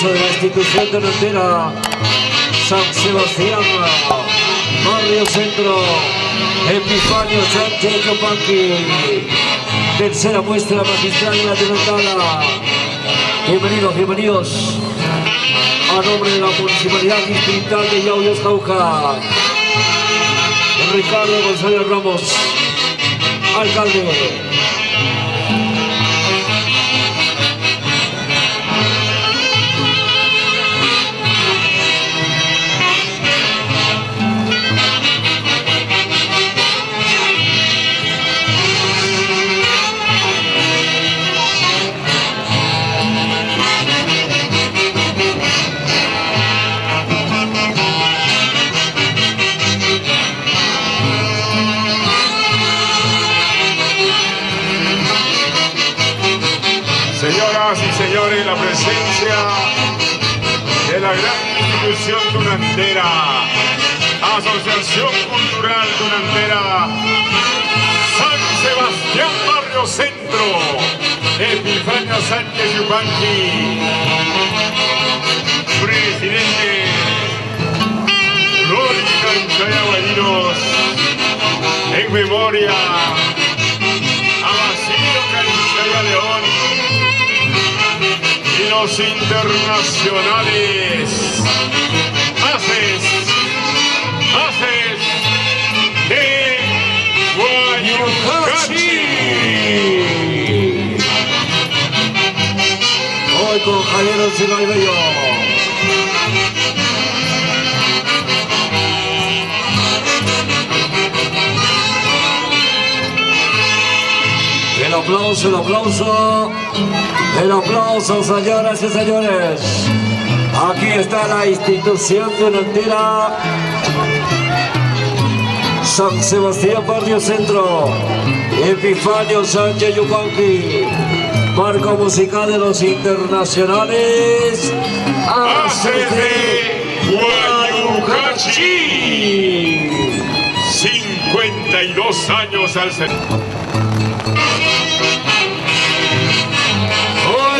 aplauso de la institución delantera San Sebastián, Barrio Centro, Epifanio Sánchez Yupanqui. Tercera muestra magistral de la Delantada. Bienvenidos, bienvenidos. A nombre de la Municipalidad Distrital de Yauyos, Jauja, Ricardo González Ramos, alcalde. Señoras y señores, la presencia de la gran institución tunantera, Asociación Cultural Tunantera, San Sebastián Barrio Centro, Epifanio Sánchez Yupanqui, presidente Gloria Canchaya Guadinos, en memoria a Basilio Canchaya León, y los internacionales Haces de Guayucachi. Hoy con Javier Encino y Bello. El aplauso, el aplauso. El aplauso, señoras y señores. Aquí está la institución delantera San Sebastián Barrio Centro, Epifanio Sánchez Yupanqui. Marco musical de los internacionales Haces de Guayucachi. 52 años al servicio.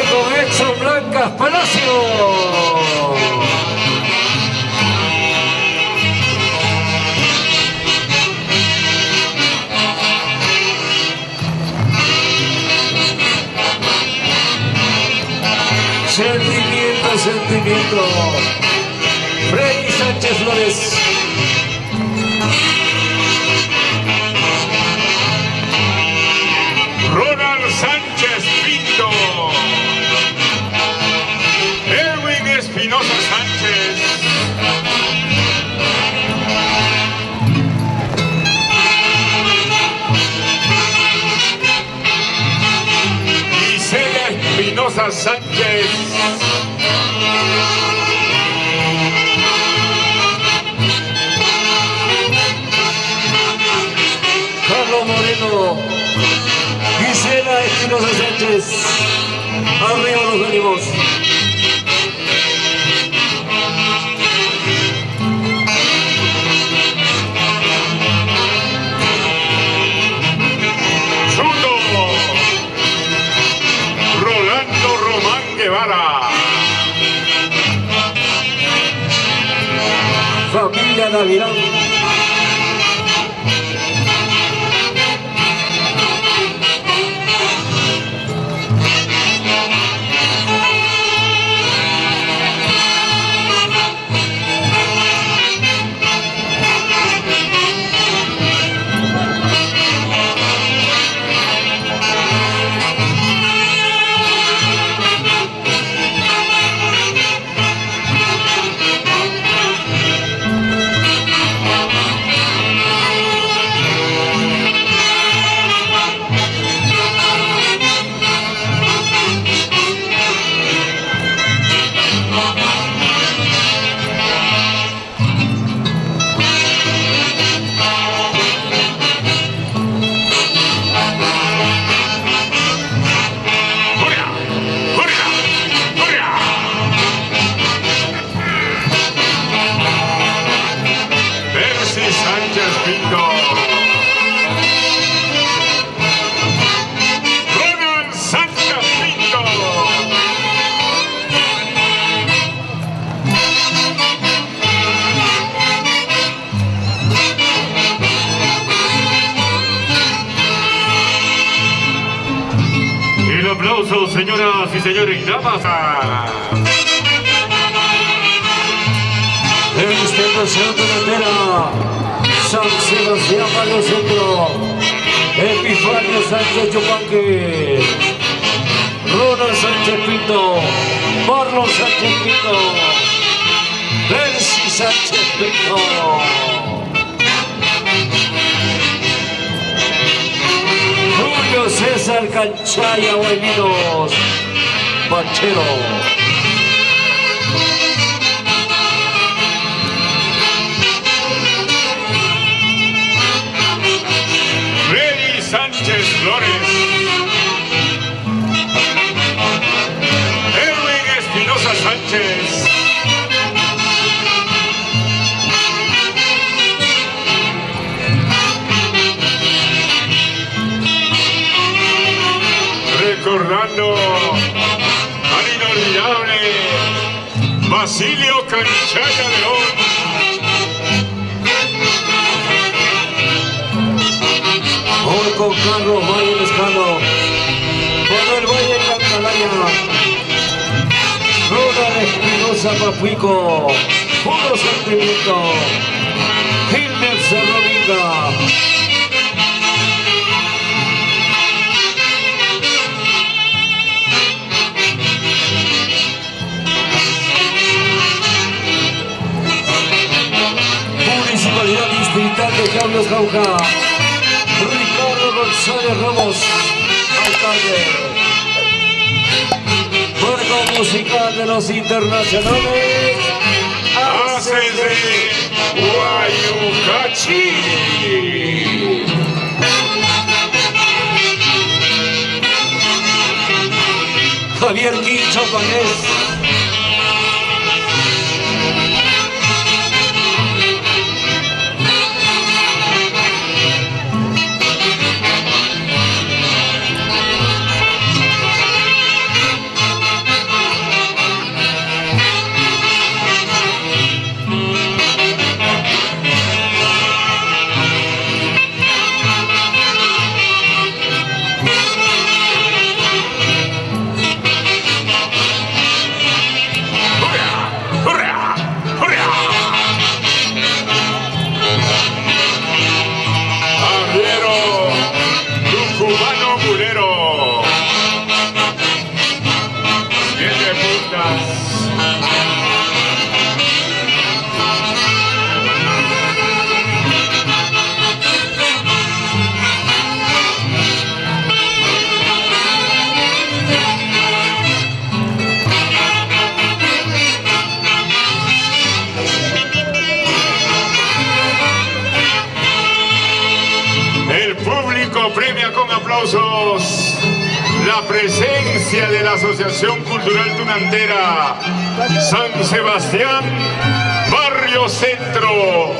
Con Edson Blancas Palacio. Sentimiento, sentimiento. Freddy Sánchez Flores. Ronald Sánchez Pinto. Espinosa Sánchez. Gisela Espinosa Sánchez. Carlos Moreno. Gisela Espinosa Sánchez. Arriba los ánimos. Familia Navidad. aplauso, señoras y señores, damas. Esta estación de bandera, San Sebastián Barrio Centro, Epifanio Sánchez Yupanqui, Ronald Sánchez Pinto, Marlon Sánchez Pinto, Percy Sánchez Pinto, Julio César Canchaya Guayminos, Panchero. Sánchez Flores, Erwin Espinosa Sánchez, recordando al inolvidable Basilio Canchaya León. Hoy con Carlos Valle Lescano, Manuel Valle Cantalaya, Ronald Espinosa Papuico, Puro Sentimiento, Gilmer Cerrovinga. Municipalidad Distrital de Carlos Jauja, Ricardo González Ramos, alcalde. Marco musical de los internacionales, ACD Guayucachi. Javier Quincho Panés. Premia con aplausos la presencia de la Asociación Cultural Tunantera San Sebastián Barrio Centro.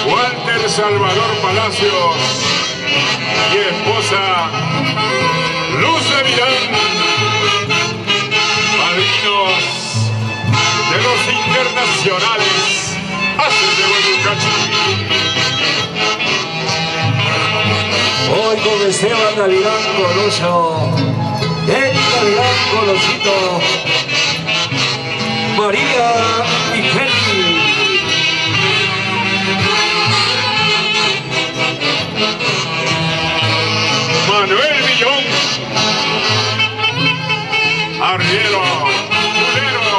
Walter Salvador Palacios y esposa Luz de Vidal, padrinos de los internacionales ACD Guayucachi. Hoy con Esteban Navidad Coloso, Erika Navidad Colosito, María y Kelly. Manuel Villón, arriero, culero,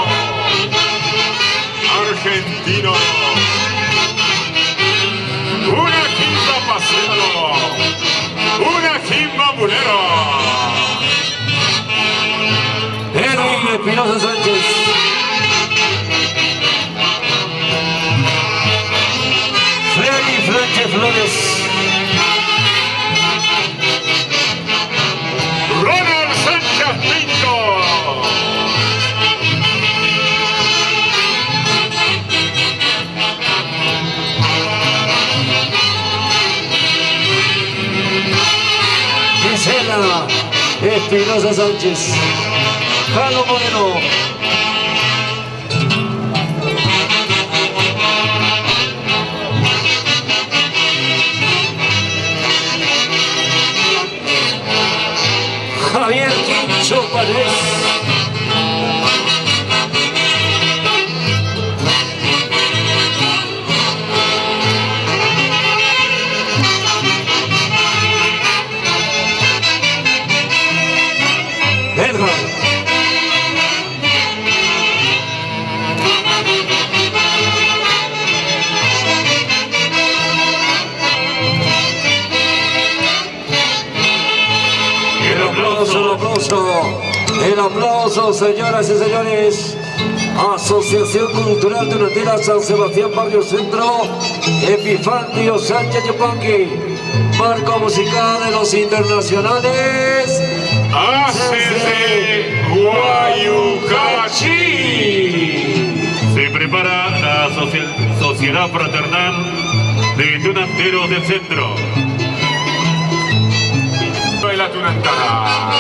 argentino, una quimba pasero, una quimba mulero. Erwin Espinosa Sánchez, Freddy Sánchez Flores, Ronald Sánchez Pinto, Gisela Espinosa Sánchez, Carlos Moreno, Morales. Edgar. El aplauso, señoras y señores. Asociación Cultural Tunantera San Sebastián Barrio Centro, Epifanio Sánchez Yupanqui. Marco musical de los internacionales. ACC Guayucachi. Se prepara la Sociedad Fraternal de Tunanteros del Centro. De la Tunantara.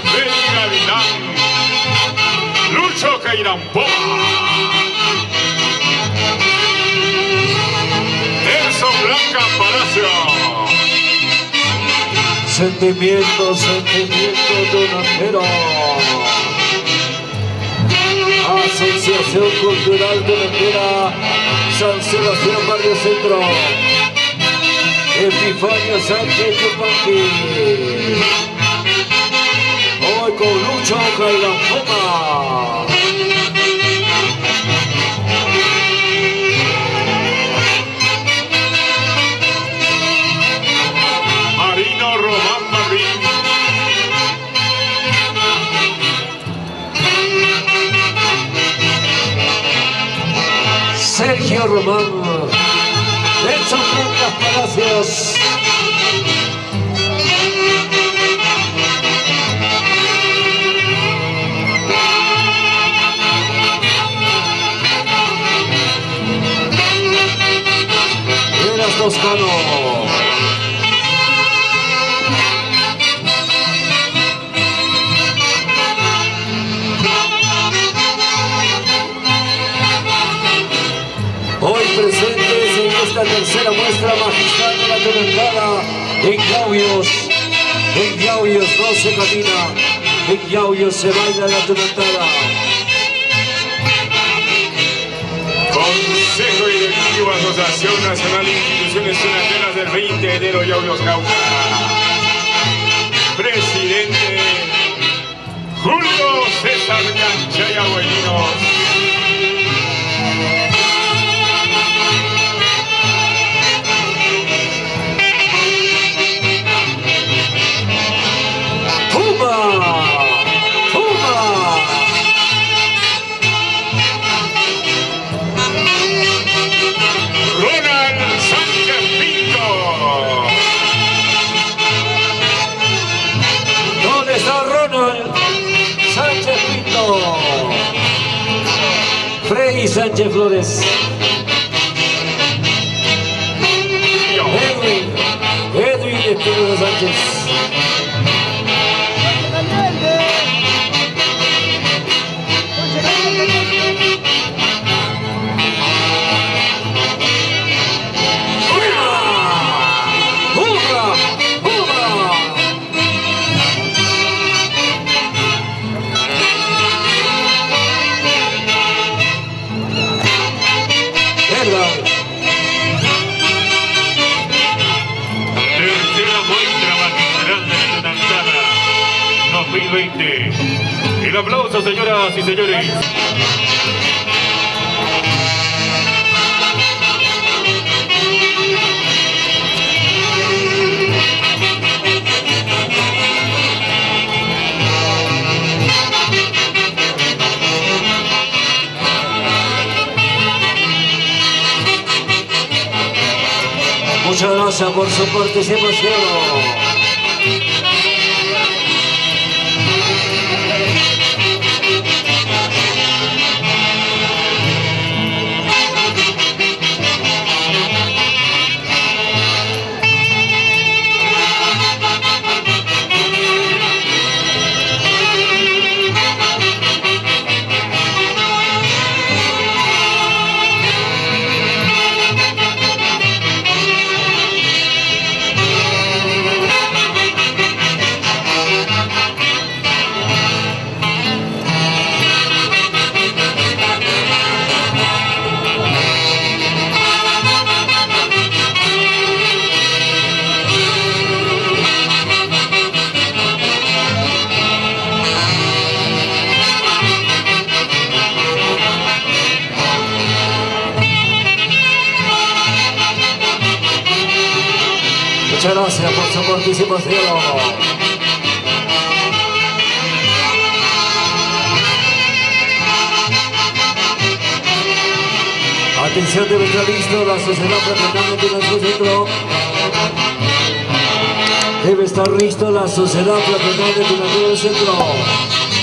Freddy Gavilán. Lucho Cairampoa. Nelson Blanca Palacio. Sentimiento tunantero. Asociación Cultural Tunantera San Sebastián Barrio Centro, Epifanio Sánchez Yupanqui. Hoy con Lucho Cairampoa. Marino Román Marín. Sergio Román, Nelson Blanca Palacios. Eras Toscano. Hoy presentes en esta tercera muestra magistral de la Tunantara, en Yauyos no se camina, en Yauyos se baila la Tunantara. Consejo Directivo Asociación Nacional de Instituciones Tunanteras del 20 de enero, Yauyos Cauca. Presidente Julio César Yancha y Abuelinos. Freddy Sánchez Flores. Edwin Espinosa Sánchez. Tercera muestra magistral de Tunantara 2020. El aplauso, señoras y señores. Muchas gracias por su participación. Muchas gracias por su participación. Atención, debe estar listo la sociedad fraternal de nuestro centro. Debe estar listo la sociedad fraternal de nuestro centro.